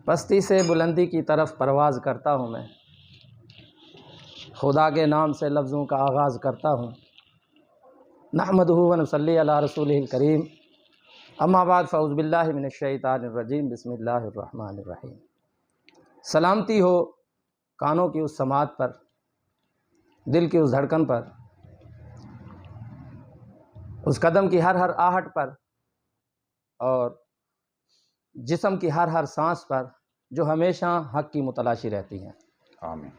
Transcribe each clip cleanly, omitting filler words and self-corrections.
پستی سے بلندی کی طرف پرواز کرتا ہوں میں، خدا کے نام سے لفظوں کا آغاز کرتا ہوں۔ نحمدہ و نصلی علی رسولہ الکریم، اما بعد فاعوذ باللہ من الشیطان الرجیم، بسم اللہ الرحمن الرحیم۔ سلامتی ہو کانوں کی اس سماعت پر، دل کی اس دھڑکن پر، اس قدم کی ہر آہٹ پر، اور جسم کی ہر سانس پر جو ہمیشہ حق کی متلاشی رہتی ہیں۔ آمین۔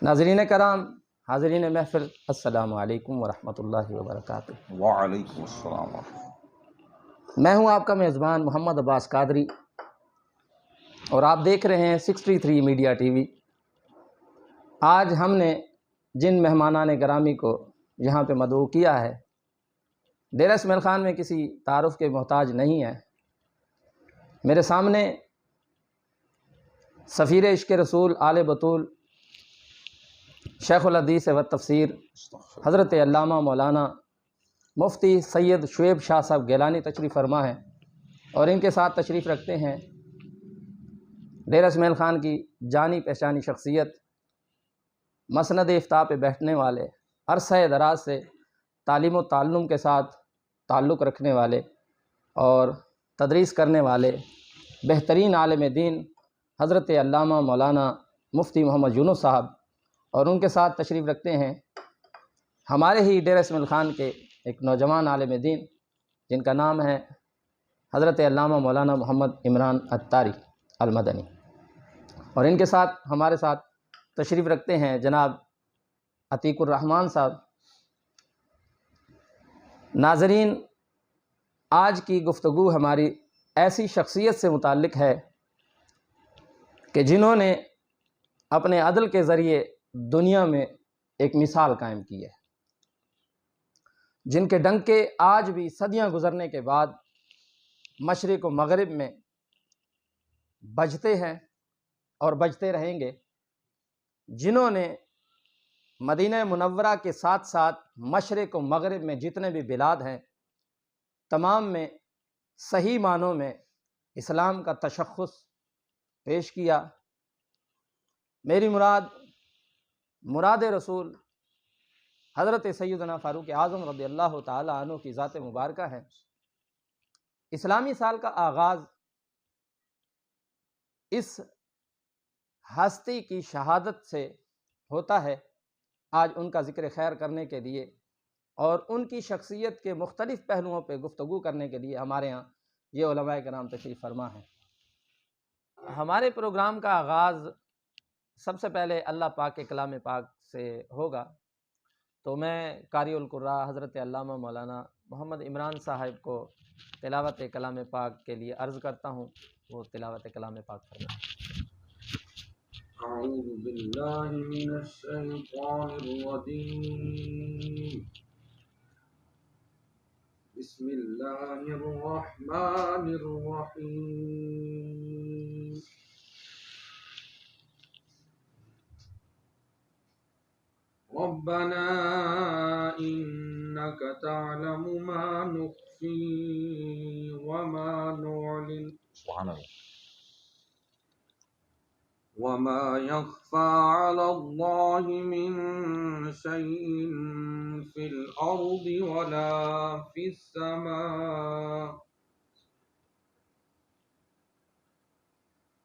ناظرین کرام، حاضرین محفل، السلام علیکم ورحمۃ اللہ وبرکاتہ۔ وعلیکم السلام ورحمۃ میں ہوں آپ کا میزبان محمد عباس قادری، اور آپ دیکھ رہے ہیں 63 میڈیا ٹی وی۔ آج ہم نے جن مہمانان گرامی کو یہاں پہ مدعو کیا ہے، ڈیرہ اسماعیل خان میں کسی تعارف کے محتاج نہیں ہے۔ میرے سامنے سفیر عشق رسول آل بطول، شیخ الحدیث و تفسیر حضرت علامہ مولانا مفتی سید شعیب شاہ صاحب گیلانی تشریف فرما ہیں، اور ان کے ساتھ تشریف رکھتے ہیں ڈیرہ اسماعیل خان کی جانی پہچانی شخصیت، مسند افتاء پہ بیٹھنے والے، عرصہ دراز سے تعلیم و تعلم کے ساتھ تعلق رکھنے والے اور تدریس کرنے والے بہترین عالم دین حضرت علامہ مولانا مفتی محمد یونس صاحب، اور ان کے ساتھ تشریف رکھتے ہیں ہمارے ہی ڈیرہ اسماعیل خان کے ایک نوجوان عالم دین جن کا نام ہے حضرت علامہ مولانا محمد عمران عطاری المدنی، اور ان کے ساتھ ہمارے ساتھ تشریف رکھتے ہیں جناب عتیق الرحمن صاحب۔ ناظرین، آج کی گفتگو ہماری ایسی شخصیت سے متعلق ہے کہ جنہوں نے اپنے عدل کے ذریعے دنیا میں ایک مثال قائم کی ہے، جن کے ڈنکے آج بھی صدیاں گزرنے کے بعد مشرق و مغرب میں بجتے ہیں اور بجتے رہیں گے، جنہوں نے مدینہ منورہ کے ساتھ ساتھ مشرق و مغرب میں جتنے بھی بلاد ہیں تمام میں صحیح معنوں میں اسلام کا تشخص پیش کیا۔ میری مراد رسول حضرت سیدنا فاروق اعظم رضی اللہ تعالی عنہ کی ذات مبارکہ ہے۔ اسلامی سال کا آغاز اس ہستی کی شہادت سے ہوتا ہے۔ آج ان کا ذکر خیر کرنے کے لیے اور ان کی شخصیت کے مختلف پہلوؤں پہ گفتگو کرنے کے لیے ہمارے ہاں یہ علماء کرام تشریف فرما ہیں۔ ہمارے پروگرام کا آغاز سب سے پہلے اللہ پاک کے کلام پاک سے ہوگا، تو میں قاری القراء حضرت علامہ مولانا محمد عمران صاحب کو تلاوت کلام پاک کے لیے عرض کرتا ہوں، وہ تلاوت کلام پاک فرمائیں۔ اعوذ باللہ من الشیطان الرجیم، بسم اللہ الرحمن الرحیم۔ ربنا انك تعلم ما نخفي وما نعلن سبحان اللہ۔ وما يخفى على الله من شيء في الأرض ولا في السماء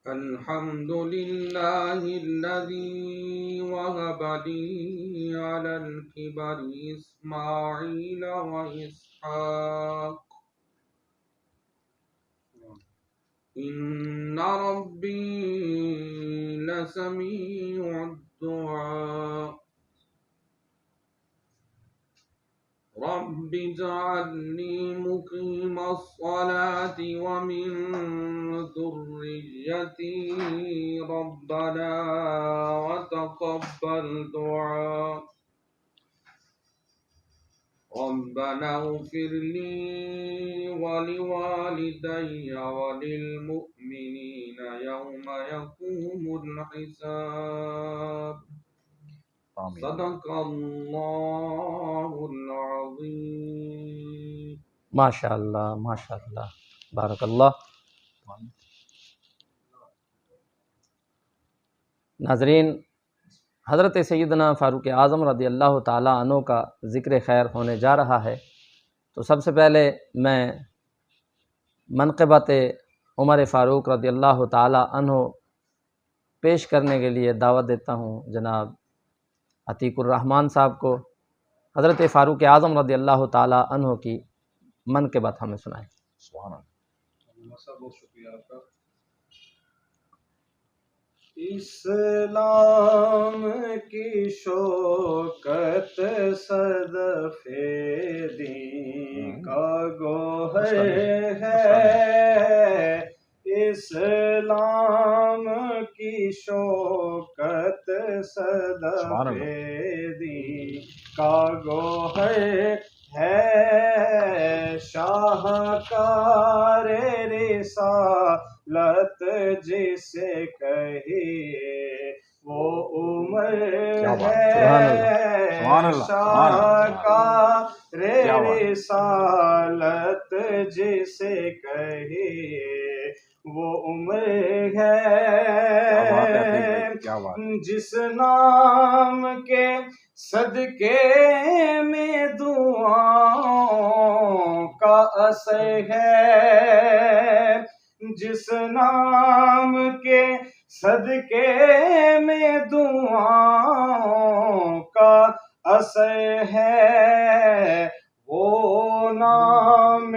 الحمد لله الذي وهب لي على الكبر إسماعيل وإسحاق إن ربي لسميع الدعاء رب اجعلني مقيم الصلاة ومن ذريتي ربنا وتقبل دعاء ربنا اغفر لي ولوالدي وللمؤمنين يوم يقوم الحساب آمین۔ صدق اللہ العظیم۔ ماشاءاللہ ماشاءاللہ، بارک اللہ۔ ناظرین، حضرت سیدنا فاروق اعظم رضی اللہ تعالیٰ عنہ کا ذکر خیر ہونے جا رہا ہے، تو سب سے پہلے میں منقبت عمر فاروق رضی اللہ تعالیٰ عنہ پیش کرنے کے لیے دعوت دیتا ہوں جناب عتیق الرحمن صاحب کو، حضرت فاروق اعظم رضی اللہ تعالیٰ عنہ کی منقبت ہمیں سنائیں۔ سبحان اللہ۔ بہت شکریہ آپ کا۔ اسلام کی شوکت صدف دین کا گوہر ہے، اسلام کی شوکت سبحان صدف اللہ۔ دین کا گوہر ہے، شاہکار رسالت جسے کہیے وہ عمر کیا بات، ہے، سبحان اللہ، شاہکار کیا بات۔ رسالت جسے کہیے وہ عمر کیا بات ہے عتیق ہے، بھائی، کیا بات۔ جس نام کے صدقے میں دعاؤں کا اثر ہے، جس نام کے صدقے میں دعاؤں کا اثر ہے، وہ نام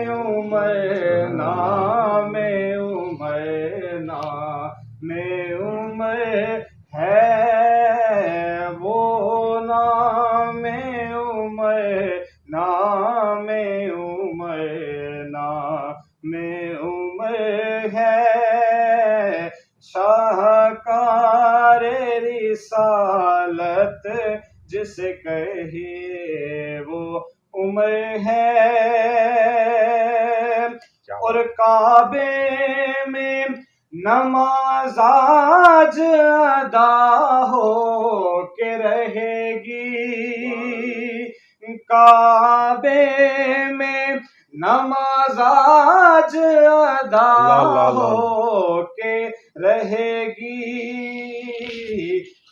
عمر، نام عمر، نام عمر ہے، وہ نام عمر، نام عمر، نام عمر ہے، شاہکار رسالت جسے کہیے وہ عمر ہے، اور کعبے میں نماز آج ادا ہو کے رہے گی، کعبے میں نماز آج ادا ہو کے رہے گی،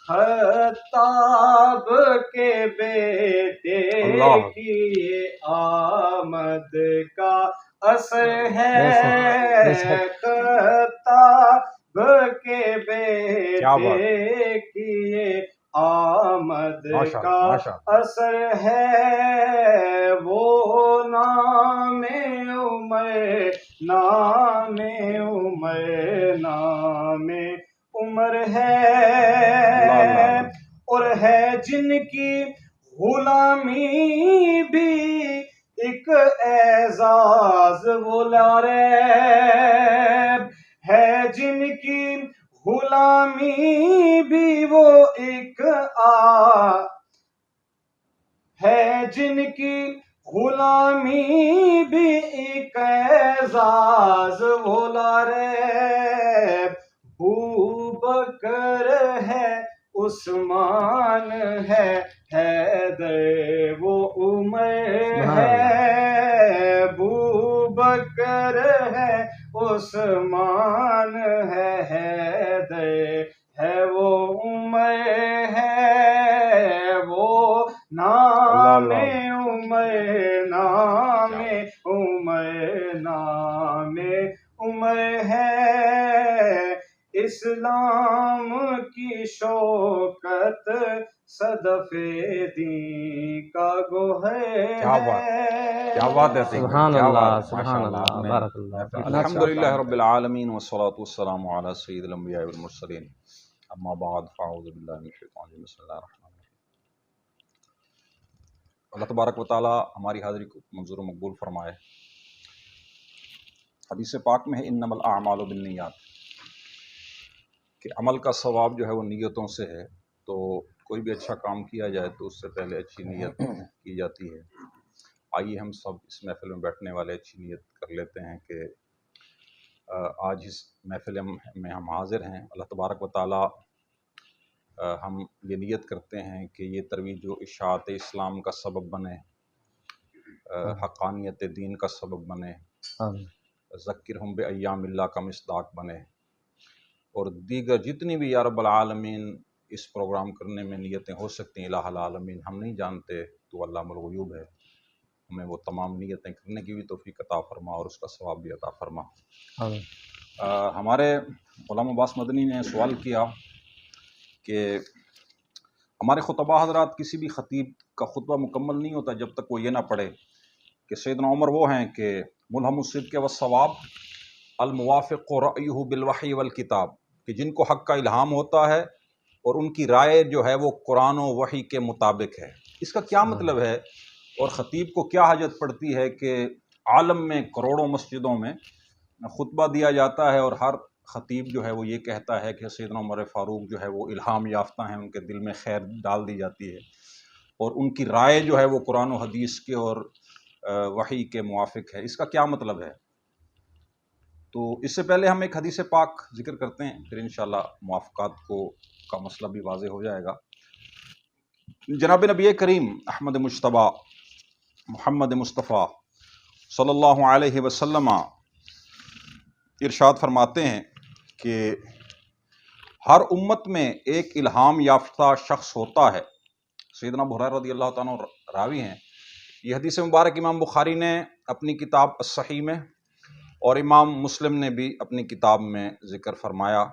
خطاب کے بیٹے کی آمد کا اثر ہے، خطاب کے بیٹے کی آمد کا اثر ہے، وہ نام عمر، نام عمر، نام عمر ہے، اور ہے جن کی غلامی بھی ایک اعزاز وہ لاریب ہے، جن کی غلامی بھی وہ ایک ہے، جن کی غلامی بھی ایک اعزاز وہ لاریب، بکر ہے، عثمان ہے، حیدر وہ عمر ہے، بکر ہے، عثمان ہے، حیدر ہے وہ عمر ہے، وہ نام عمر، نام عمر، نام عمر ہے، اسلام کی شوکت صدف دین کا گوہر کیا بات، ہے۔ کیا بات ہے عتیق بھائی، سبحان کیا اللہ، بات ہے، سبحان ماشاءاللہ اللہ، آپ نے بارک اللہ فیک۔ الحمدللہ رب العالمین والصلاة والسلام علی سید الانبیاء والمرسلین، اما بعد فاعوذ باللہ من الشیطان الرجیم، بسم اللہ الرحمن الرحیم۔ اللہ تبارک و تعالی ہماری حاضری کو منظور و مقبول فرمائے۔ حدیث پاک میں ہے انما الاعمال بالنیات، کہ عمل کا ثواب جو ہے وہ نیتوں سے ہے، تو کوئی بھی اچھا کام کیا جائے تو اس سے پہلے اچھی نیت کی جاتی ہے۔ آئیے ہم سب اس محفل میں بیٹھنے والے اچھی نیت کر لیتے ہیں کہ آج اس محفل میں ہم حاضر ہیں، اللہ تبارک و تعالی ہم یہ نیت کرتے ہیں کہ یہ ترویج و اشاعت اسلام کا سبب بنے، حقانیت دین کا سبب بنے، ذکرہم بایام اللہ کا مصداق بنے، اور دیگر جتنی بھی یا رب العالمین اس پروگرام کرنے میں نیتیں ہو سکتی ہیں، الہ العالمین ہم نہیں جانتے، تو علام الغیوب ہے، ہمیں وہ تمام نیتیں کرنے کی بھی توفیق عطا فرما اور اس کا ثواب بھی عطا فرما۔ آمین۔ ہمارے غلام عباس مدنی نے سوال کیا کہ ہمارے خطبہ حضرات، کسی بھی خطیب کا خطبہ مکمل نہیں ہوتا جب تک وہ یہ نہ پڑھے کہ سیدنا عمر وہ ہیں کہ ملہم الصدق والصواب الموافق رأیہ بالوحی والکتاب، کہ جن کو حق کا الہام ہوتا ہے اور ان کی رائے جو ہے وہ قرآن و وحی کے مطابق ہے۔ اس کا کیا مطلب ہے، اور خطیب کو کیا حاجت پڑتی ہے کہ عالم میں کروڑوں مسجدوں میں خطبہ دیا جاتا ہے اور ہر خطیب جو ہے وہ یہ کہتا ہے کہ سیدنا عمر فاروق جو ہے وہ الہام یافتہ ہیں، ان کے دل میں خیر ڈال دی جاتی ہے اور ان کی رائے جو ہے وہ قرآن و حدیث کے اور وحی کے موافق ہے۔ اس کا کیا مطلب ہے؟ تو اس سے پہلے ہم ایک حدیث پاک ذکر کرتے ہیں، پھر انشاءاللہ موافقات کا مسئلہ بھی واضح ہو جائے گا۔ جناب نبی کریم احمد مجتبی محمد مصطفیٰ صلی اللہ علیہ وسلم ارشاد فرماتے ہیں کہ ہر امت میں ایک الہام یافتہ شخص ہوتا ہے۔ سیدنا ابو ہریرہ رضی اللہ تعالیٰ عنہ راوی ہیں۔ یہ حدیث مبارک امام بخاری نے اپنی کتاب الصحیح میں اور امام مسلم نے بھی اپنی کتاب میں ذکر فرمایا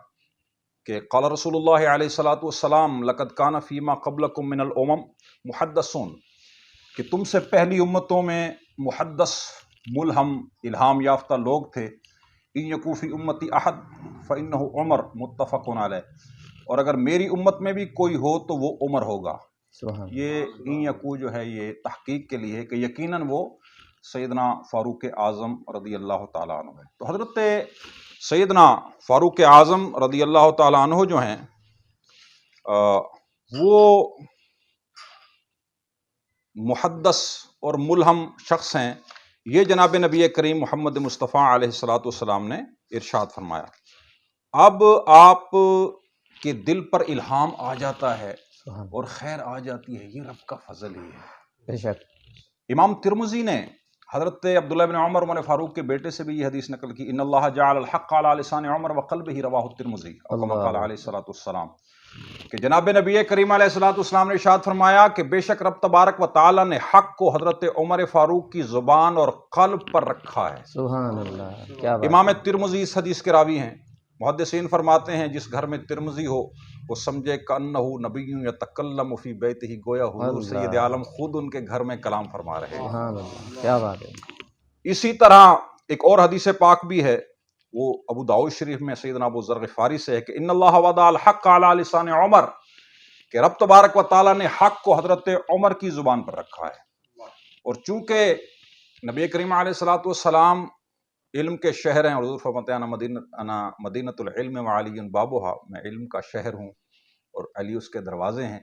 کہ قال رسول اللہ علیہ الصلوۃ والسلام لقد کان فیما قبلکم من الامم محدثون، کہ تم سے پہلی امتوں میں محدث، ملہم، الہام یافتہ لوگ تھے۔ ان یکو فی امتی احد فانہ عمر، متفق علیہ، اور اگر میری امت میں بھی کوئی ہو تو وہ عمر ہوگا۔ سبحان یہ ان یکو جو ہے یہ تحقیق کے لیے کہ یقیناً وہ سیدنا فاروق اعظم رضی اللہ تعالیٰ عنہ ہے۔ تو حضرت سیدنا فاروق اعظم رضی اللہ تعالیٰ عنہ جو ہیں وہ محدث اور ملہم شخص ہیں، یہ جناب نبی کریم محمد مصطفیٰ علیہ الصلوۃ والسلام نے ارشاد فرمایا۔ اب آپ کے دل پر الہام آ جاتا ہے سبحان اور خیر آ جاتی ہے، یہ رب کا فضل ہی ہے۔ بے شک۔ امام ترمذی نے حضرت عبداللہ بن عمر فاروق کے بیٹے سے بھی یہ حدیث نقل کی، ان اللہ جعل الحق علی لسان عمر وقلبہ، رواہ الترمذی، اور کما قال علیہ الصلوۃ والسلام، کہ جناب نبی کریم علیہ الصلوۃ والسلام نے ارشاد فرمایا کہ بے شک رب تبارک و تعالی نے حق کو حضرت عمر فاروق کی زبان اور قلب پر رکھا ہے۔ سبحان اللہ، کیا بات امام ترمذی اس حدیث کے راوی ہیں۔ محدثین فرماتے ہیں جس گھر میں ترمذی ہو وہ سمجھے کأنہ نبی یتکلم فی بیتہ، گویا حضور اللہ۔ سید عالم خود ان کے گھر میں کلام فرما رہے ہیں۔ سبحان اللہ، کیا بات ہے۔ اسی طرح ایک اور حدیث پاک بھی ہے، وہ ابو داؤد شریف میں سیدنا ابو ذر غفاری سے ہے کہ ان اللہ وضع الحق علی لسان عمر، کہ رب تبارک و تعالیٰ نے حق کو حضرت عمر کی زبان پر رکھا ہے۔ اور چونکہ نبی کریم علیہ الصلوۃ والسلام علم کے شہر ہیں، اور حضور فرماتے ہیں انا مدینۃ العلم وعلی بابھا، میں علم کا شہر ہوں اور علی اس کے دروازے ہیں،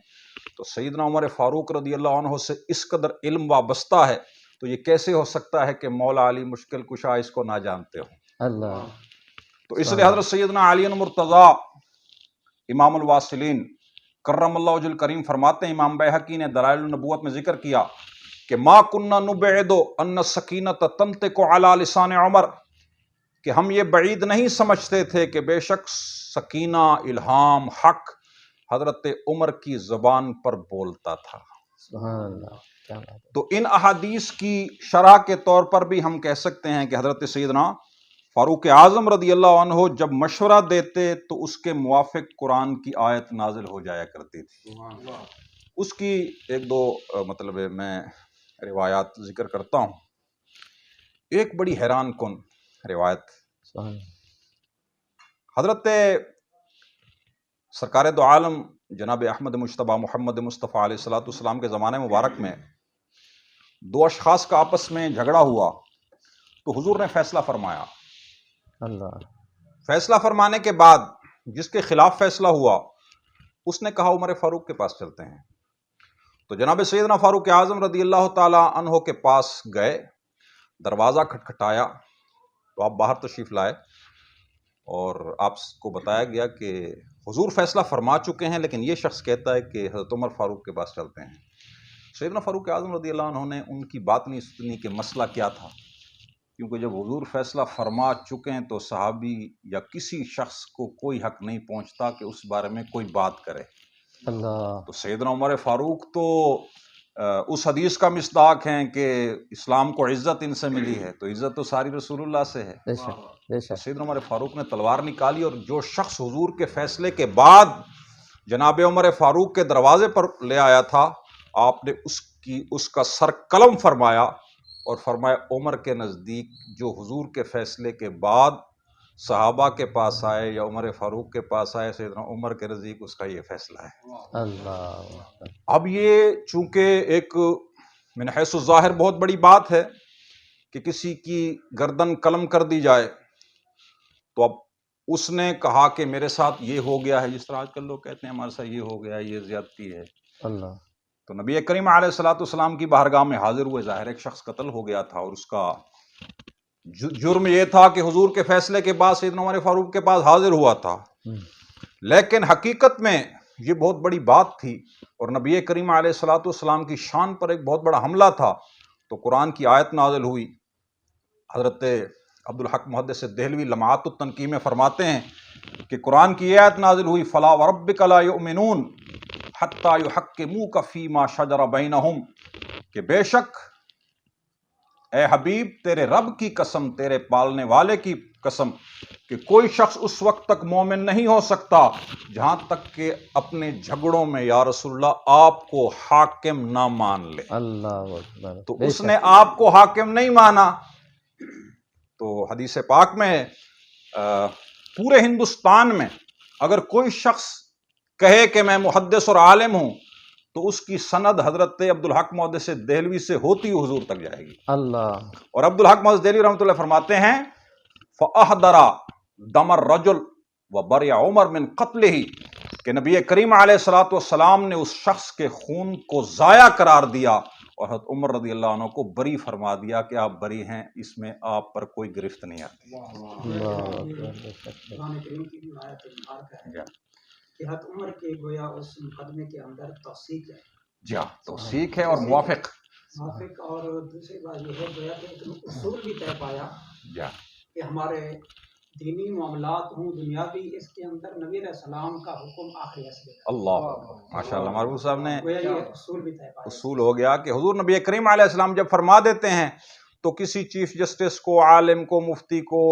تو سیدنا عمر فاروق رضی اللہ عنہ سے اس قدر علم وابستہ ہے، تو یہ کیسے ہو سکتا ہے کہ مولا علی مشکل کشا اس کو نہ جانتے ہوں؟ اللہ۔ تو اس لیے حضرت سیدنا علی مرتضیٰ امام الواصلین کرم اللہ وجہ الکریم فرماتے ہیں، امام بیہقی نے دلائل النبوت میں ذکر کیا کہ ما کننا نبعد ان السکینۃ تنطق علی لسان عمر، کہ ہم یہ بعید نہیں سمجھتے تھے کہ بے شک سکینہ، الہام، حق حضرت عمر کی زبان پر بولتا تھا۔ سبحان اللہ، کیا بات ہے۔ تو ان احادیث کی شرح کے طور پر بھی ہم کہہ سکتے ہیں کہ حضرت سیدنا فاروق اعظم رضی اللہ عنہ جب مشورہ دیتے تو اس کے موافق قرآن کی آیت نازل ہو جایا کرتی تھی۔ اس کی ایک دو مطلب میں روایات ذکر کرتا ہوں۔ ایک بڑی حیران کن روایت، سبحان اللہ۔ حضرت سرکار دو عالم جناب احمد مجتبی محمد مصطفیٰ علیہ الصلوۃ والسلام کے زمانے مبارک میں دو اشخاص کا آپس میں جھگڑا ہوا، تو حضور نے فیصلہ فرمایا۔ اللہ۔ فیصلہ فرمانے کے بعد جس کے خلاف فیصلہ ہوا اس نے کہا عمر فاروق کے پاس چلتے ہیں۔ تو جناب سیدنا فاروق اعظم رضی اللہ تعالی عنہ کے پاس گئے، دروازہ کھٹکھٹایا تو آپ باہر تشریف لائے اور آپ کو بتایا گیا کہ حضور فیصلہ فرما چکے ہیں، لیکن یہ شخص کہتا ہے کہ حضرت عمر فاروق کے پاس چلتے ہیں۔ سیدنا فاروق اعظم رضی اللہ عنہ نے ان کی بات نہیں سنی کہ مسئلہ کیا تھا، کیونکہ جب حضور فیصلہ فرما چکے ہیں تو صحابی یا کسی شخص کو کوئی حق نہیں پہنچتا کہ اس بارے میں کوئی بات کرے۔ اللہ تو سیدنا عمر فاروق تو اس حدیث کا مصداق ہیں کہ اسلام کو عزت ان سے ملی ہے، تو عزت تو ساری رسول اللہ سے ہے۔ بے شک بے تو شک۔ سیدنا عمر فاروق نے تلوار نکالی، اور جو شخص حضور کے فیصلے کے بعد جناب عمر فاروق کے دروازے پر لے آیا تھا، آپ نے اس کا سر قلم فرمایا اور فرمایا عمر کے نزدیک جو حضور کے فیصلے کے بعد صحابہ کے پاس آئے یا عمر فاروق کے پاس آئے، سیدنا عمر کے نزدیک اس کا یہ فیصلہ ہے۔ اللہ اب یہ چونکہ ایک من حیث الظاہر بہت بڑی بات ہے کہ کسی کی گردن قلم کر دی جائے، تو اب اس نے کہا کہ میرے ساتھ یہ ہو گیا ہے، جس طرح آج کل لوگ کہتے ہیں ہمارے ساتھ یہ ہو گیا ہے، یہ زیادتی ہے۔ اللہ تو نبی کریم علیہ الصلوۃ والسلام کی بارگاہ میں حاضر ہوئے، ظاہر ایک شخص قتل ہو گیا تھا، اور اس کا جرم یہ تھا کہ حضور کے فیصلے کے بعد سیدنا عمر فاروق کے پاس حاضر ہوا تھا، لیکن حقیقت میں یہ بہت بڑی بات تھی، اور نبی کریم علیہ الصلوۃ والسلام کی شان پر ایک بہت بڑا حملہ تھا۔ تو قرآن کی آیت نازل ہوئی۔ حضرت عبدالحق محدث دہلوی لمعات التنقیح میں فرماتے ہیں کہ قرآن کی آیت نازل ہوئی، فلا وربک لا یؤمنون حتی یحکموک فیما شجر بینہم، کہ بے شک اے حبیب تیرے رب کی قسم، تیرے پالنے والے کی قسم، کہ کوئی شخص اس وقت تک مومن نہیں ہو سکتا جہاں تک کہ اپنے جھگڑوں میں یا رسول اللہ آپ کو حاکم نہ مان لے۔ اللہ اکبر۔ تو بے اس شک۔ نے آپ کو حاکم نہیں مانا۔ تو حدیث پاک میں پورے ہندوستان میں اگر کوئی شخص کہے کہ میں محدث اور عالم ہوں تو اس کی سند حضرت عبدالحق محدث دہلوی سے ہوتی ہوئی حضور تک جائے گی۔ اللہ اور عبدالحق محدث دہلوی رحمۃ اللہ فرماتے ہیں فَأَحْضَرَ دَمَ الرَّجُلِ وَبَرِئَ عُمَرَ مِنْ قَتْلِهِ، کہ نبی کریم علیہ الصلوۃ والسلام نے اس شخص کے خون کو ضائع قرار دیا اور حضرت عمر رضی اللہ عنہ کو بری فرما دیا کہ آپ بری ہیں، اس میں آپ پر کوئی گرفت نہیں آتی۔ اللہ اکبر۔ بے شک۔ قرآن کریم کی بھی آیت مبارکہ ہے کہ حضرت عمر کے گویا اس مقدمے کے اندر توثیق ہے، جی ہاں، توثیق ہے اور موافق۔ موافق، اور دوسری بات یہ ہے گویا کہ ایک اصول بھی طے پایا جی ہاں، کہ ہمارے دینی معاملات ہوں دنیاوی، اس کے اندر نبی علیہ السلام کا حکم آخری اصل ہے۔ اللہ ماشاء اللہ، محبوب صاحب نے گویا یہ اصول بھی طے پایا۔ اصول ہو گیا کہ حضور نبی کریم علیہ السلام جب فرما دیتے ہیں تو کسی چیف جسٹس کو، عالم کو، مفتی کو،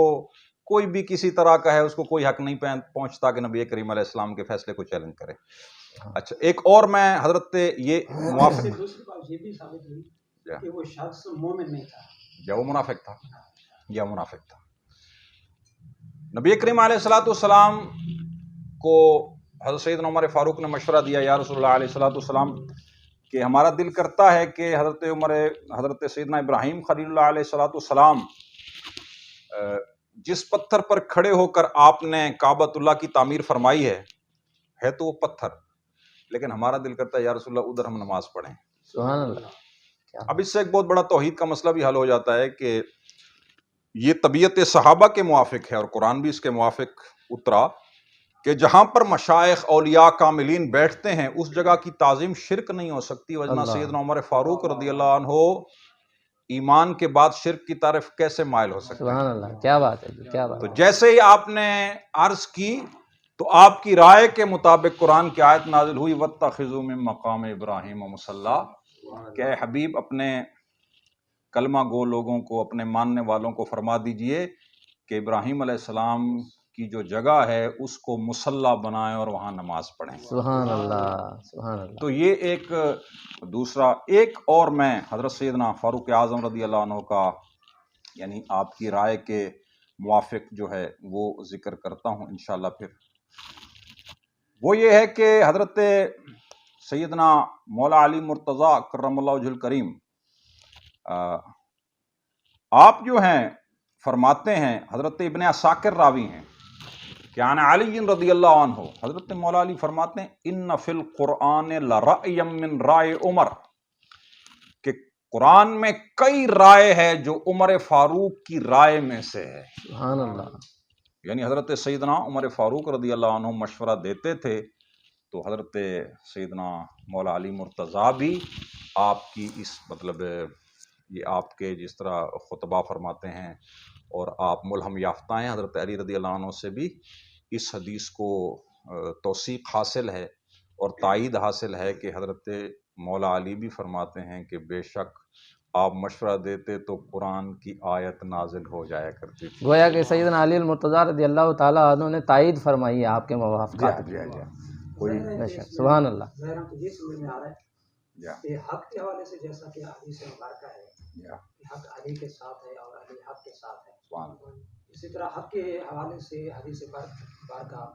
کوئی بھی کسی طرح کا ہے، اس کو کوئی حق نہیں پہنچتا کہ نبی کریم علیہ السلام کے فیصلے کو چیلنج کرے۔ اچھا، ایک اور میں حضرت یہ موافق، دوسری بات یہ بھی ثابت ہوئی کہ وہ شخص مومن نہیں تھا، یا وہ منافق تھا، یا منافق تھا۔ نبی کریم علیہ الصلوۃ والسلام کو حضرت سیدنا عمر فاروق نے مشورہ دیا، یا رسول اللہ علیہ الصلوۃ والسلام، کہ ہمارا دل کرتا ہے کہ حضرت سیدنا ابراہیم خلیل اللہ علیہ الصلوۃ والسلام جس پتھر پر کھڑے ہو کر آپ نے کعبۃ اللہ کی تعمیر فرمائی ہے تو وہ پتھر، لیکن ہمارا دل کرتا ہے یا رسول اللہ ادھر ہم نماز پڑھیں۔ سبحان اللہ۔ اب اس سے ایک بہت بڑا توحید کا مسئلہ بھی حل ہو جاتا ہے کہ یہ طبیعت صحابہ کے موافق ہے، اور قرآن بھی اس کے موافق اترا کہ جہاں پر مشائخ، اولیاء، کاملین بیٹھتے ہیں اس جگہ کی تعظیم شرک نہیں ہو سکتی، ورنہ اللہ۔ سیدنا عمر فاروق رضی اللہ عنہ ایمان کے بعد شرک کی طرف کیسے مائل ہو سکتے ہیں؟ سبحان اللہ، کیا بات ہے جی، کیا بات تو ہے۔ جیسے ہی آپ نے عرض کی تو آپ کی رائے کے مطابق قرآن کی آیت نازل ہوئی وَاتَّخِذُوا مِن مَّقَامِ إِبْرَاهِيمَ مُصَلًّى، کہ اے حبیب اپنے کلمہ گو لوگوں کو، اپنے ماننے والوں کو فرما دیجئے کہ ابراہیم علیہ السلام کی جو جگہ ہے اس کو مصلی بنائیں اور وہاں نماز پڑھیں۔ سبحان اللہ، سبحان اللہ۔ تو یہ ایک دوسرا، ایک اور میں حضرت سیدنا فاروق اعظم رضی اللہ عنہ کا یعنی آپ کی رائے کے موافق جو ہے وہ ذکر کرتا ہوں انشاءاللہ۔ پھر وہ یہ ہے کہ حضرت سیدنا مولا علی مرتضیٰ کرم اللہ وجہ الکریم آپ جو ہیں فرماتے ہیں، حضرت ابن عساکر راوی ہیں کہ عن علی رضی اللہ عنہ، حضرت مولا علی فرماتے ہیں ان فی القرآن لرأی من رائے عمر، کہ قرآن میں کئی رائے ہے جو عمر فاروق کی رائے میں سے ہے۔ سبحان اللہ۔ یعنی حضرت سیدنا عمر فاروق رضی اللہ عنہ مشورہ دیتے تھے تو حضرت سیدنا مولا علی مرتضیٰ بھی آپ کی اس مطلب یہ آپ کے جس طرح خطبہ فرماتے ہیں اور آپ ملہم یافتہ ہیں، حضرت علی رضی اللہ عنہ سے بھی اس حدیث کو توثیق حاصل ہے اور تائید حاصل ہے کہ حضرت مولا علی بھی فرماتے ہیں کہ بے شک آپ مشورہ دیتے تو قرآن کی آیت نازل ہو جایا کرتی تھی۔ گویا کہ سیدنا علی المرتضیٰ رضی اللہ تعالیٰ عنہ نے تائید فرمائی ہے آپ کے موافقات کی۔ کوئی بے شک، سبحان اللہ۔ ظاہر تو یہ سمجھ میں آ رہا ہے جا کہ حق کے حوالے سے جیسا کہ حدیث مبارکہ ہے جا کہ حق علی کے ساتھ ہے اور علی حق کے ساتھ ہے، سبحان اللہ۔ اسی طرح حق کے حوالے سے حدیث مبارکہ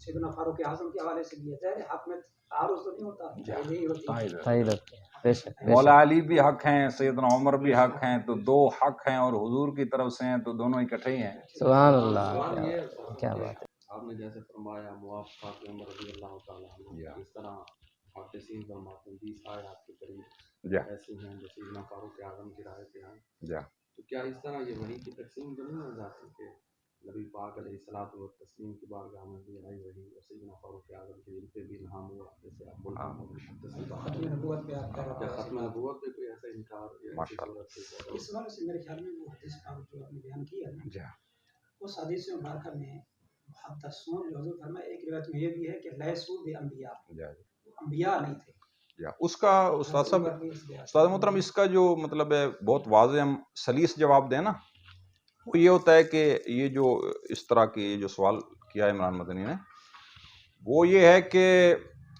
سیدنا فاروق اعظم کے حوالے سے بھی ہے۔ ظاہر ہے حق میں تعارض تو نہیں ہوتا، یہی ہوتی ہے۔ تائید ہوتی ہے، بے شک، بے مولا شک۔ علی بھی حق ہیں، سیدنا عمر بھی حق ہیں، تو دو حق ہیں اور حضور کی طرف سے ہیں تو دونوں اکٹھے ہی ہیں۔ سبحان اللہ، کیا بات ہے۔ آپ نے جیسے فرمایا موافقات عمر رضی اللہ تعالیٰ عنہ، اس طرح محدثین فرماتے ہیں 20 آیات کے قریب جا ایسے ہیں جو سیدنا فاروق اعظم کی رائے پہ ہیں، جا تو کیا اس طرح یہ وحی کی تقسیم تو نہیں ہو جاتی کہ نبی پاک علیہ الصلوۃ والتسلیم کی بارگاہ میں بھی آئی وحی اور سیدنا فاروق اعظم کے دل پہ بھی الہام ہوا، جیسے آپ ملہم اور محدثین ختم نبوت پہ آپ کیا کا ختم نبوت پہ کوئی ایسا انکار یا ایسی ماشاء اللہ۔ صورت اس حوالے سے میرے خیال میں وہ حدیث کا جو آپ نے بیان کیا ہے نا، جا اس حدیث مبارکہ میں محدثون جو حضور فرمایا، ایک روایت میں یہ بھی ہے کہ لیسو بے انبیاء، جا انبیاء نہیں تھے۔ جا اس کا استاد صاحب، استاد محترم، اس کا جو مطلب ہے بہت واضح ہم سلیس جواب دیں نا، وہ یہ ہوتا ہے کہ یہ جو اس طرح کی جو سوال کیا ہے عمران مدنی نے، وہ یہ ہے کہ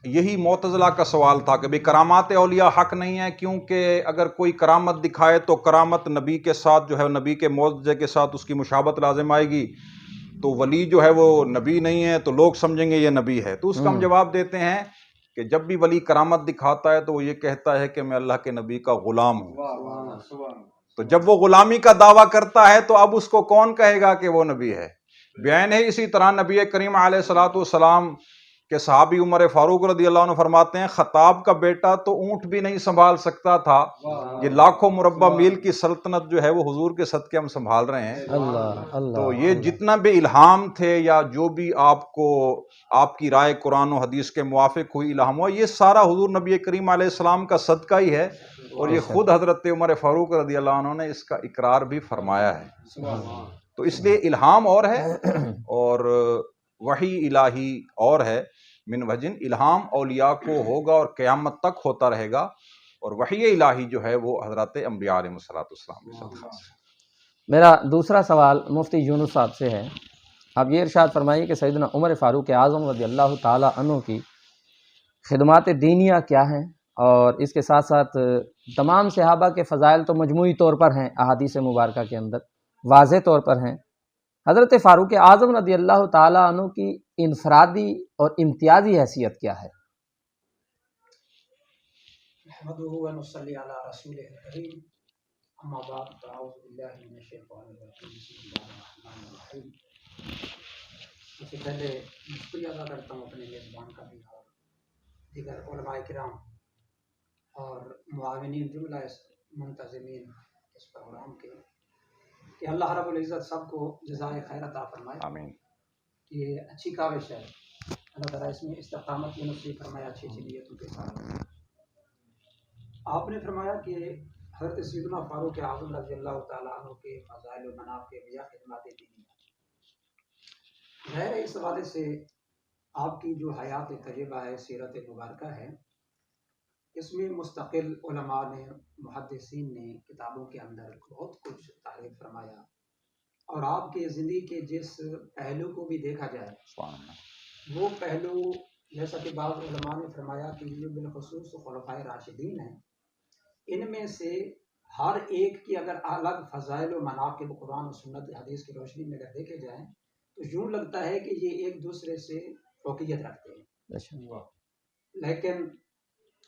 یہی معتزلہ کا سوال تھا کہ بھی کرامات اولیاء حق نہیں ہے، کیونکہ اگر کوئی کرامت دکھائے تو کرامت نبی کے ساتھ جو ہے نبی کے معجزے کے ساتھ اس کی مشابہت لازم آئے گی، تو ولی جو ہے وہ نبی نہیں ہے تو لوگ سمجھیں گے یہ نبی ہے۔ تو اس کا ہم جواب دیتے ہیں کہ جب بھی ولی کرامت دکھاتا ہے تو وہ یہ کہتا ہے کہ میں اللہ کے نبی کا غلام ہوں، تو جب وہ غلامی کا دعویٰ کرتا ہے تو اب اس کو کون کہے گا کہ وہ نبی ہے؟ بیان ہے اسی طرح نبی کریم علیہ الصلوۃ والسلام کہ صحابی عمر فاروق رضی اللہ عنہ فرماتے ہیں خطاب کا بیٹا تو اونٹ بھی نہیں سنبھال سکتا تھا، یہ لاکھوں مربع میل کی سلطنت جو ہے وہ حضور کے صدقے ہم سنبھال رہے ہیں۔ اللہ اللہ۔ تو یہ جتنا بھی الہام تھے یا جو بھی آپ کو آپ کی رائے قرآن و حدیث کے موافق ہوئی الہام ہوا، یہ سارا حضور نبی کریم علیہ السلام کا صدقہ ہی ہے، اور یہ خود حضرت عمر فاروق رضی اللہ عنہ نے اس کا اقرار بھی فرمایا ہے۔ تو اس لیے الہام اور ہے اور وحی الہی اور ہے، من وجن الہام اولیاء کو ہوگا اور قیامت تک ہوتا رہے گا، اور وحی الہی جو ہے وہ حضرات انبیاء علیہ السلام کے ساتھ خاص ہے۔ میرا دوسرا سوال مفتی یونس صاحب سے ہے۔ آپ یہ ارشاد فرمائیے کہ سیدنا عمر فاروق اعظم رضی اللہ تعالیٰ عنہ کی خدمات دینیہ کیا ہیں، اور اس کے ساتھ ساتھ تمام صحابہ کے فضائل تو مجموعی طور پر ہیں، احادیث مبارکہ کے اندر واضح طور پر ہیں، حضرت فاروق اعظم رضی اللہ تعالیٰ عنہ کی انفرادی اور امتیازی حیثیت کیا ہے؟ نحمده ونصلي على رسوله الكريم، اما بعد فاعوذ بالله من الشیطان الرجیم، بسم اللہ الرحمن الرحیم۔ سب سے پہلے شکریہ ادا کرتا ہوں اپنے میزبان کا بھی اور دیگر علماء کرام اور معاونین جملہ منتظمین اس پروگرام کے، کہ اللہ رب العزت سب کو جزائے خیر عطا فرمائے۔ آمین۔ یہ اچھی کاوش ہے، اللہ تعالیٰ اس میں استقامت کی نصیب فرمایا، اچھی اچھی نیتوں کے ساتھ۔ آپ نے فرمایا کہ حضرت سیدنا فاروق اعظم رضی اللہ تعالیٰ عنہ کے فضائل و مناقب یا خدمات دینی ہے، اس حوالے سے آپ کی جو حیات طیبہ ہے، سیرت مبارکہ ہے، اس میں مستقل علماء نے، محدثین نے کتابوں کے اندر بہت کچھ تعریف فرمایا، اور آپ کے زندگی کے جس پہلو کو بھی دیکھا جائے وہ پہلو، جیسا کہ بعض علماء نے فرمایا کہ یہ بالخصوص خلفائے راشدین ہیں، ان میں سے ہر ایک کی اگر الگ فضائل و مناقب قرآن و سنت حدیث کی روشنی میں اگر دیکھے جائیں تو یوں لگتا ہے کہ یہ ایک دوسرے سے فوقیت رکھتے ہیں، لیکن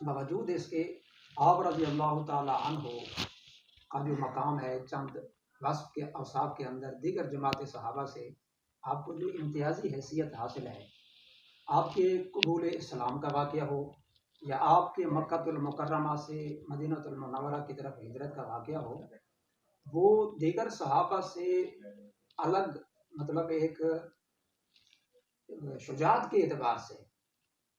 باوجود اس کے آپ رضی اللہ تعالی عنہ کا جو مقام ہے چند وصف کے اوصاف کے اندر دیگر جماعت صحابہ سے آپ کو جو امتیازی حیثیت حاصل ہے، آپ کے قبول اسلام کا واقعہ ہو یا آپ کے مکہ المکرمہ سے مدینہ المنورہ کی طرف ہجرت کا واقعہ ہو، وہ دیگر صحابہ سے الگ، مطلب ایک شجاعت کے اعتبار سے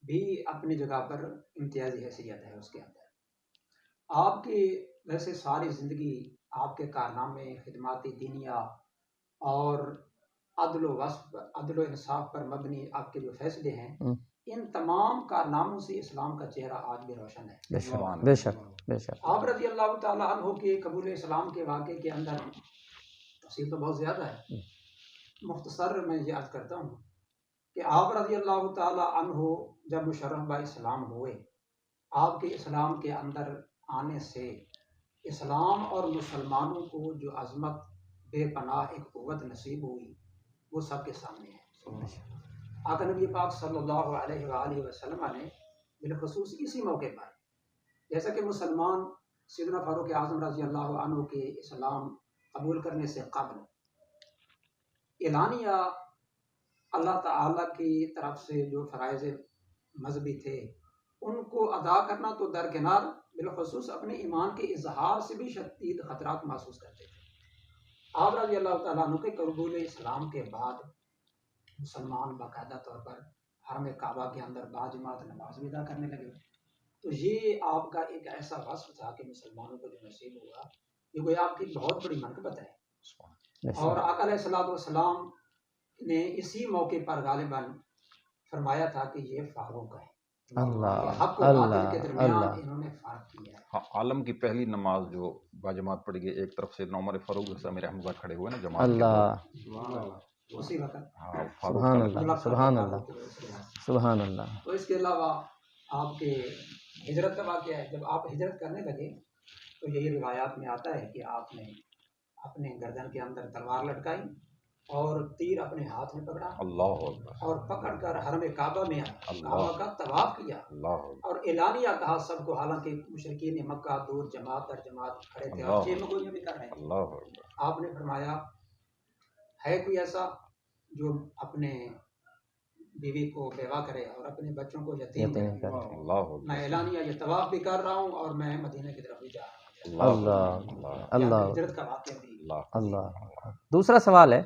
بھی اپنی جگہ پر امتیازی حیثیت ہے۔ اس کے اندر آپ کی ویسے ساری زندگی آپ کے کارنامے، خدمات دینیا اور عدل و انصاف پر مبنی آپ کے جو فیصلے ہیں، ان تمام کارناموں سے اسلام کا چہرہ آج بھی روشن ہے۔ بے شک بے شک بے شک۔ آپ رضی اللہ تعالیٰ عنہ کے قبول اسلام کے واقعے کے اندر تفصیل تو بہت زیادہ ہے، مختصر میں یہ عرض کرتا ہوں کہ آپ رضی اللہ تعالیٰ عنہ جب مشرف با اسلام ہوئے، آپ کے اسلام کے اندر آنے سے اسلام اور مسلمانوں کو جو عظمت بے پناہ ایک قوت نصیب ہوئی وہ سب کے سامنے ہے۔ آقا نبی پاک صلی اللہ علیہ وآلہ وسلم نے بالخصوص اسی موقع پر، جیسا کہ مسلمان سیدنا فاروق اعظم رضی اللہ عنہ کے اسلام قبول کرنے سے قبل اعلانیہ اللہ تعالیٰ کی طرف سے جو فرائض مذہبی تھے ان کو ادا کرنا تو درکنار، بالخصوص اپنے ایمان کے اظہار سے بھی شدید خطرات محسوس کرتے تھے۔ آپ رضی اللہ تعالیٰ عنہ کے قبول اسلام کے بعد مسلمان باقاعدہ طور پر حرم کعبہ کے اندر باجماعت نماز بھی ادا کرنے لگے، تو یہ آپ کا ایک ایسا وصف تھا کہ مسلمانوں کو جو نصیب ہوا یہ کوئی آپ کی بہت بڑی منقبت ہے۔ اور آقا علیہ الصلوۃ والسلام نے اسی موقع پر غالباً فرمایا تھا کہ یہ فاروق ہے، اللہ حق و باطل اللہ کے درمیان اللہ۔ انہوں نے فرق کیا ہے۔ ہاں، عالم کی پہلی نماز جو باجماعت پڑھی گئی، ایک طرف سے عمر فاروق جیسا میرے ہمزہ کھڑے ہوئے نا جماعت کے اللہ اسی وقت ہاں فاروق سبحان کا اللہ سبحان اللہ سبحان اللہ۔ تو اس کے علاوہ آپ کے ہجرت کا واقعہ ہے، جب آپ ہجرت کرنے لگے تو یہی روایات میں آتا ہے کہ آپ نے اپنے گردن کے اندر تلوار لٹکائی اور تیر اپنے ہاتھ میں پکڑا اللہ اکبر اور پکڑ کر حرم کعبہ میں کعبہ کا طواف کیا اللہ اکبر اور اعلانیہ کہا سب کو، حالانکہ مشرکین مکہ دور جماعت در جماعت کھڑے تھے اور چیخ گوئیاں بھی کر رہے تھے۔ اللہ اکبر آپ نے فرمایا ہے کوئی ایسا جو اپنے بیوی کو بیوہ کرے اور اپنے بچوں کو یتیم کرے؟ اللہ میں اکبر اعلانیہ یہ طواف بھی کر رہا ہوں اور میں مدینہ کی طرف بھی جا رہا ہوں۔ اللہ اللہ ہجرت کا واقعہ بھی اللہ۔ دوسرا سوال ہے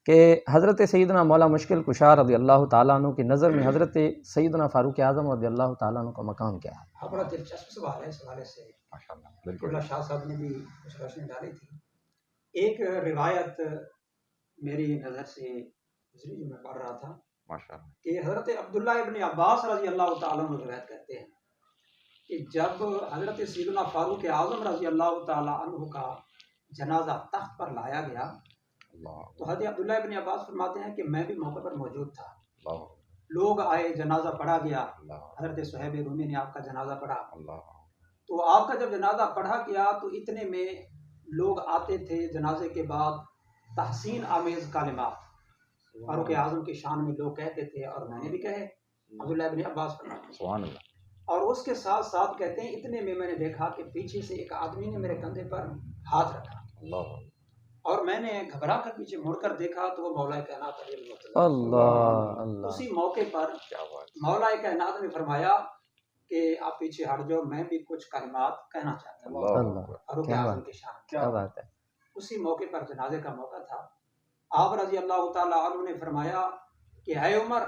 کہ حضرت سیدنا مولا مشکل کشا رضی اللہ تعالیٰ عنہ کی نظر میں حضرت سیدنا فاروق اعظم رضی اللہ تعالیٰ عنہ کا مقام کیا ہے؟ بڑا دلچسپ سوال ہے، اس حوالے سے ماشاءاللہ بالکل اللہ شاہ صاحب نے بھی کچھ روشنی ڈالی تھی۔ ایک روایت میری نظر سے گزری جو میں پڑھ رہا تھا ماشاءاللہ کہ حضرت عبداللہ ابن عباس رضی اللہ تعالیٰ عنہ روایت کرتے ہیں کہ جب حضرت سیدنا فاروق اعظم رضی اللہ تعالیٰ عنہ کا جنازہ تخت پر لایا گیا اللہ تو حضرت عبداللہ ابن عباس فرماتے ہیں کہ میں بھی موقع پر موجود تھا، اللہ لوگ آئے، جنازہ پڑھا گیا، اللہ حضرت صہیب رومی نے آپ کا جنازہ پڑھا، اللہ تو آپ کا جب جنازہ پڑھا گیا تو اتنے میں لوگ آتے تھے جنازے کے بعد تحسین آمیز کلمات فاروق اعظم کی شان میں لوگ کہتے تھے اور میں نے بھی کہے، عبداللہ ابن عباس فرماتے ہیں۔ سبحان اللہ اور اس کے ساتھ ساتھ کہتے ہیں اتنے میں نے دیکھا کہ پیچھے سے ایک آدمی نے میرے کندھے پر ہاتھ رکھا اللہ اور میں نے گھبرا کر پیچھے مڑ کر دیکھا تو وہ مولا کائنات علی المرتضی، اللہ اللہ اسی موقع پر کیا بات مولا کائنات نے فرمایا کہ آپ پیچھے ہٹ جاؤ، میں بھی کچھ کلمات کہنا چاہتا ہوں اللہ اللہ اکبر فاروق کیا اعظم بات کی شان۔ کیا بات ہے۔ اسی موقع پر جنازے کا موقع تھا، آپ رضی اللہ تعالیٰ عنہ نے فرمایا کہ اے عمر،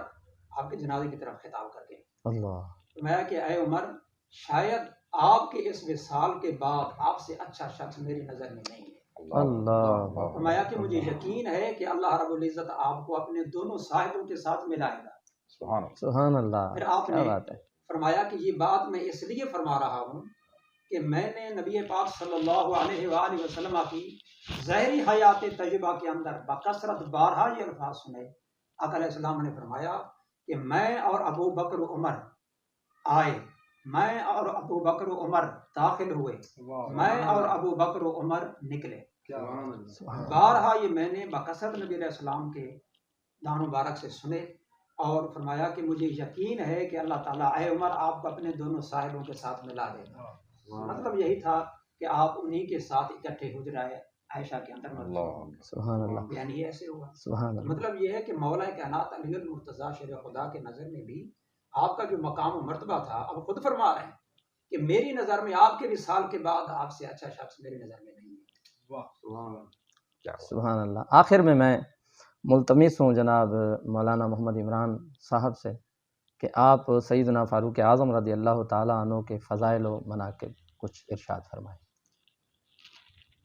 آپ کے جنازے کی طرف خطاب کر کے اللہ فرمایا کہ اے عمر، شاید آپ کے اس وصال کے بعد آپ سے اچھا شخص میری نظر میں نہیں ہے۔ اللہ فرمایا کہ مجھے یقین ہے کہ اللہ رب العزت آپ کو اپنے دونوں صاحبوں کے ساتھ ملائے گا۔ سبحان اللہ سبحان اللہ، پھر آپ کیا نے بات ہے۔ فرمایا کہ یہ بات میں اس لیے فرما رہا ہوں کہ میں نے نبی پاک صلی اللہ علیہ وآلہ وسلم کی ظاہری حیات طیبہ کے اندر بکثرت بارہا یہ الفاظ سنے۔ آقا علیہ السلام نے فرمایا کہ میں اور ابو بکر و عمر آئے، میں اور ابو بکر و عمر داخل ہوئے، میں اور ابو بکر و عمر نکلے۔ بارہا یہ میں نے بکثرت نبی علیہ السلام کے دان مبارک سے سنے اور فرمایا کہ مجھے یقین ہے کہ اللہ تعالیٰ اے عمر آپ کو اپنے دونوں صاحبوں کے ساتھ ملا دے گا۔ مطلب یہی تھا کہ آپ انہی کے ساتھ اکٹھے حجرہ عائشہ کے اندر اللہ مرحوم، سبحان اللہ یعنی یہ ایسے ہوا۔ سبحان اللہ۔ مطلب یہ ہے کہ مولا کائنات علی المرتضیٰ شیر خدا کے نظر میں بھی آپ کا جو مقام و مرتبہ تھا، اب خود فرما رہے ہیں کہ میری نظر میں آپ کے وصال کے بعد آپ سے اچھا شخص میری نظر میں نہیں ہے۔ کیا بات سبحان اللہ۔ آخر میں ملتمس ہوں جناب مولانا محمد عمران صاحب سے کہ آپ سیدنا فاروق اعظم رضی اللہ تعالیٰ عنہ کے فضائل و مناقب کچھ ارشاد فرمائیں۔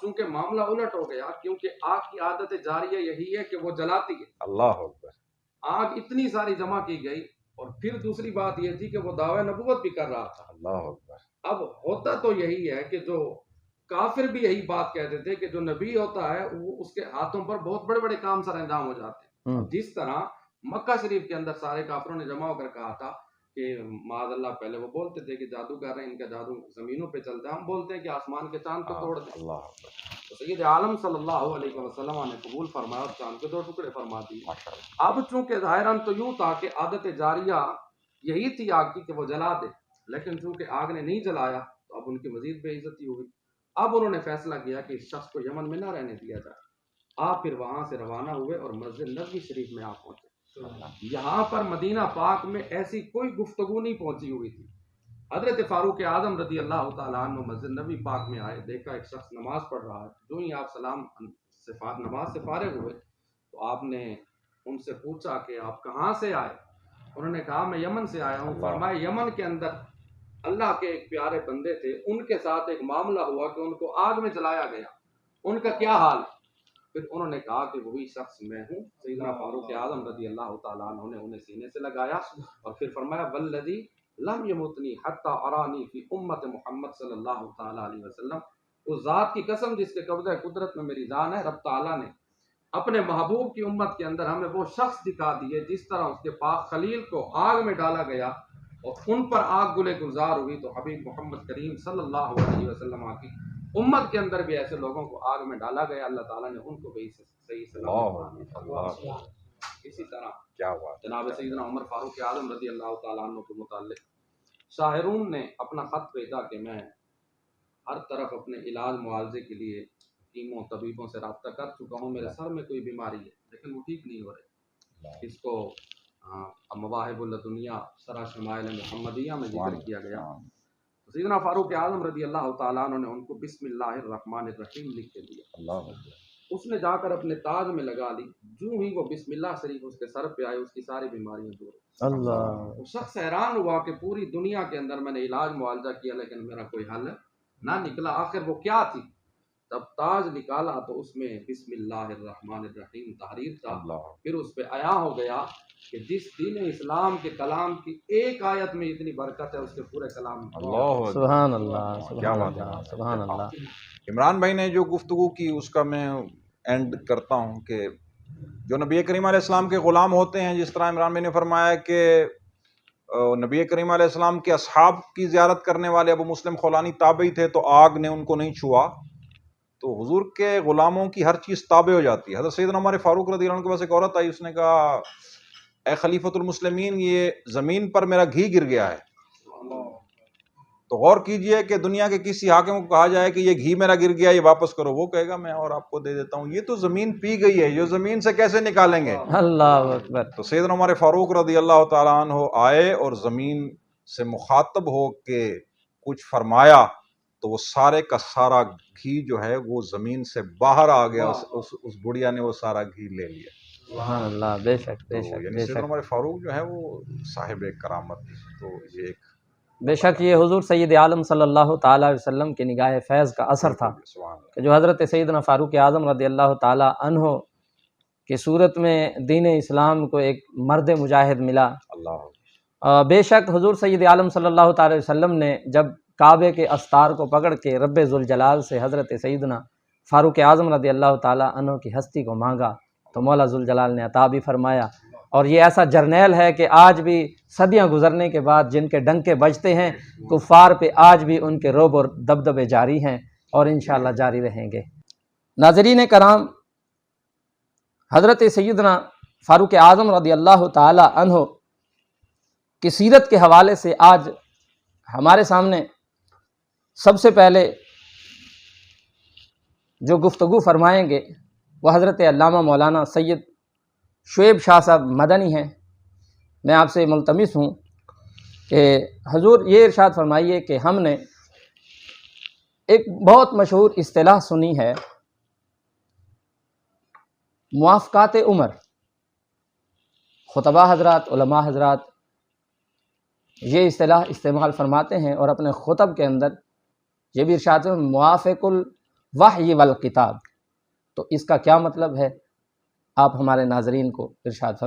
چونکہ معاملہ الٹ ہو گیا، کیونکہ آگ کی عادت جاریہ یہی ہے کہ وہ جلاتی ہے. اللہ اکبر. آگ اتنی ساری جمع کی گئی، اور پھر دوسری بات یہ تھی کہ وہ دعوی نبوت بھی کر رہا تھا. اللہ اکبر. اب ہوتا تو یہی ہے کہ جو کافر بھی یہی بات کہتے تھے کہ جو نبی ہوتا ہے وہ اس کے ہاتھوں پر بہت بڑے بڑے کام سر انجام ہو جاتے ہیں. جس طرح مکہ شریف کے اندر سارے کافروں نے جمع ہو کر کہا تھا کہ معاذ اللہ، پہلے وہ بولتے تھے کہ جادوگر ہیں، ان کا جادو زمینوں پہ چلتا ہے، ہم بولتے ہیں کہ آسمان کے چاند کو توڑ دیں. اللہ اکبر. تو سید عالم صلی اللہ علیہ وسلم نے قبول فرمایا اور چاند کے 2 ٹکڑے فرما دیے. ماشاء اللہ. اب چونکہ ظاہراً تو یوں تھا کہ عادت جاریہ یہی تھی آگ کی کہ وہ جلا دے، لیکن چونکہ آگ نے نہیں جلایا تو اب ان کی مزید بے عزتی ہوئی. اب انہوں نے فیصلہ کیا کہ اس شخص کو یمن میں نہ رہنے دیا جائے. آپ پھر وہاں سے روانہ ہوئے اور مسجد نبوی شریف میں آپ پہنچے. یہاں پر مدینہ پاک میں ایسی کوئی گفتگو نہیں پہنچی ہوئی تھی. حضرت فاروق اعظم رضی اللہ تعالیٰ عنہ مسجد نبوی پاک میں آئے، دیکھا ایک شخص نماز پڑھ رہا ہے. جو ہی آپ نماز سے فارغ ہوئے تو آپ نے ان سے پوچھا کہ آپ کہاں سے آئے؟ انہوں نے کہا میں یمن سے آیا ہوں. فرمایا یمن کے اندر اللہ کے ایک پیارے بندے تھے، ان کے ساتھ ایک معاملہ ہوا کہ ان کو آگ میں جلایا گیا، ان کا کیا حال ہے؟ پھر انہوں نے کہا کہ وہی شخص میں ہوں. سیدنا فاروق اعظم رضی اللہ تعالیٰ عنہ نے انہیں سینے سے لگایا اور پھر فرمایا والذی لم یمتنی حتی ارانی فی امت محمد صلی اللہ تعالیٰ علیہ وسلم، اس ذات کی قسم جس کے قبضہ قدرت میں میری جان ہے، رب تعالیٰ نے اپنے محبوب کی امت کے اندر ہمیں وہ شخص دکھا دیے جس طرح اس کے پاک خلیل کو آگ میں ڈالا گیا اور ان پر آگ گلے گلزار ہوئی، تو حبیب محمد کریم صلی اللہ علیہ وسلم کی امت کے اندر بھی ایسے لوگوں کو آگ میں ڈالا گیا، اللہ تعالیٰ نے ان کو بھی صحیح سلامت. اسی طرح کیا بات. جناب سیدنا عمر فاروق اعظم رضی اللہ تعالیٰ عنہ کے متعلق شاہرون نے اپنا خط بھیجا کہ میں ہر طرف اپنے علاج معالجے کے لیے حکیموں طبیبوں سے رابطہ کر چکا ہوں، میرے سر میں کوئی بیماری ہے لیکن وہ ٹھیک نہیں ہو رہی. اس کو مواہب الدنیا سرا شمائل محمدیہ میں ذکر کیا گیا. سیدنا فاروق اعظم رضی اللہ تعالیٰ عنہ نے ان کو بسم اللہ الرحمن الرحیم لکھ کے دیا. اللہ. اس نے جا کر اپنے تاج میں لگا لی. جو ہی وہ بسم اللہ شریف اس کے سر پہ آئے، اس کی ساری بیماریاں دور. اللہ. وہ شخص حیران ہوا کہ پوری دنیا کے اندر میں نے علاج معالجہ کیا لیکن میرا کوئی حل نہ نکلا. آخر وہ کیا تھی؟ تب تاج نکالا تو اس میں بسم اللہ الرحمن الرحیم تحریر تھا. پھر اس پہ عیاں ہو گیا کہ جس دین اسلام کے کلام کی ایک آیت میں اتنی برکت ہے، اس کے پورے کلام میں. اللہ. سبحان اللہ. کیا سبحان بات ہے. اللہ. سبحان اللہ. عمران بھائی نے جو گفتگو کی اس کا میں اینڈ کرتا ہوں کہ جو نبی کریم علیہ السلام کے غلام ہوتے ہیں، جس طرح عمران بھائی نے فرمایا کہ نبی کریم علیہ السلام کے اصحاب کی زیارت کرنے والے ابو مسلم خولانی تابعی تھے تو آگ نے ان کو نہیں چھوا، تو حضور کے غلاموں کی ہر چیز تابع ہو جاتی ہے. حضرت سیدنا عمر فاروق رضی اللہ عنہ کے پاس ایک عورت آئی، اس نے کہا اے خلیفۃ المسلمین، یہ زمین پر میرا گھی گر گیا ہے. تو غور کیجئے کہ دنیا کے کسی حاکم کو کہا جائے کہ یہ گھی میرا گر گیا، یہ واپس کرو، وہ کہے گا میں اور آپ کو دے دیتا ہوں. یہ تو زمین پی گئی ہے، یہ زمین سے کیسے نکالیں گے؟ اللہ اکبر. تو سیدنا عمر فاروق رضی اللہ تعالیٰ عنہ آئے اور زمین سے مخاطب ہو کے کچھ فرمایا تو وہ سارے کا سارا گھی جو ہے وہ زمین سے باہر آ گیا. اس بڑھیا نے وہ سارا گھی لے لیا. سبحان اللہ. بے شک بے شک یعنی بے سیدنا شک عمر فاروق جو ہے وہ صاحب کرامت. تو یہ ایک بے شک یہ حضور سید عالم صلی اللہ تعالیٰ علیہ وسلم کی نگاہ فیض کا اثر تھا کہ جو حضرت سیدنا فاروق اعظم رضی اللہ تعالیٰ عنہ کی صورت میں دین اسلام کو ایک مرد مجاہد ملا. اللہ. بے شک حضور سید عالم صلی اللہ تعالیٰ علیہ وسلم نے جب کعبے کے استار کو پکڑ کے رب ذوالجلال سے حضرت سیدنا فاروق اعظم رضی اللہ تعالیٰ عنہ کی ہستی کو مانگا تو مولا ذوالجلال نے عطا بھی فرمایا. اور یہ ایسا جرنیل ہے کہ آج بھی صدیاں گزرنے کے بعد جن کے ڈنکے بجتے ہیں کفار پہ، آج بھی ان کے رعب اور دبدبے جاری ہیں اور انشاءاللہ جاری رہیں گے. ناظرین کرام، حضرت سیدنا فاروق اعظم رضی اللہ تعالی عنہ کی سیرت کے حوالے سے آج ہمارے سامنے سب سے پہلے جو گفتگو فرمائیں گے وہ حضرت علامہ مولانا سید شعیب شاہ صاحب مدنی ہیں. میں آپ سے ملتمس ہوں کہ حضور یہ ارشاد فرمائیے کہ ہم نے ایک بہت مشہور اصطلاح سنی ہے، موافقات عمر. خطبہ حضرات، علماء حضرات یہ اصطلاح استعمال فرماتے ہیں اور اپنے خطب کے اندر یہ بھی ارشاد ہے موافق وحی والکتاب، تو اس کا کیا مطلب ہے آپ ہمارے ناظرین کو ارشاد فرمائیں۔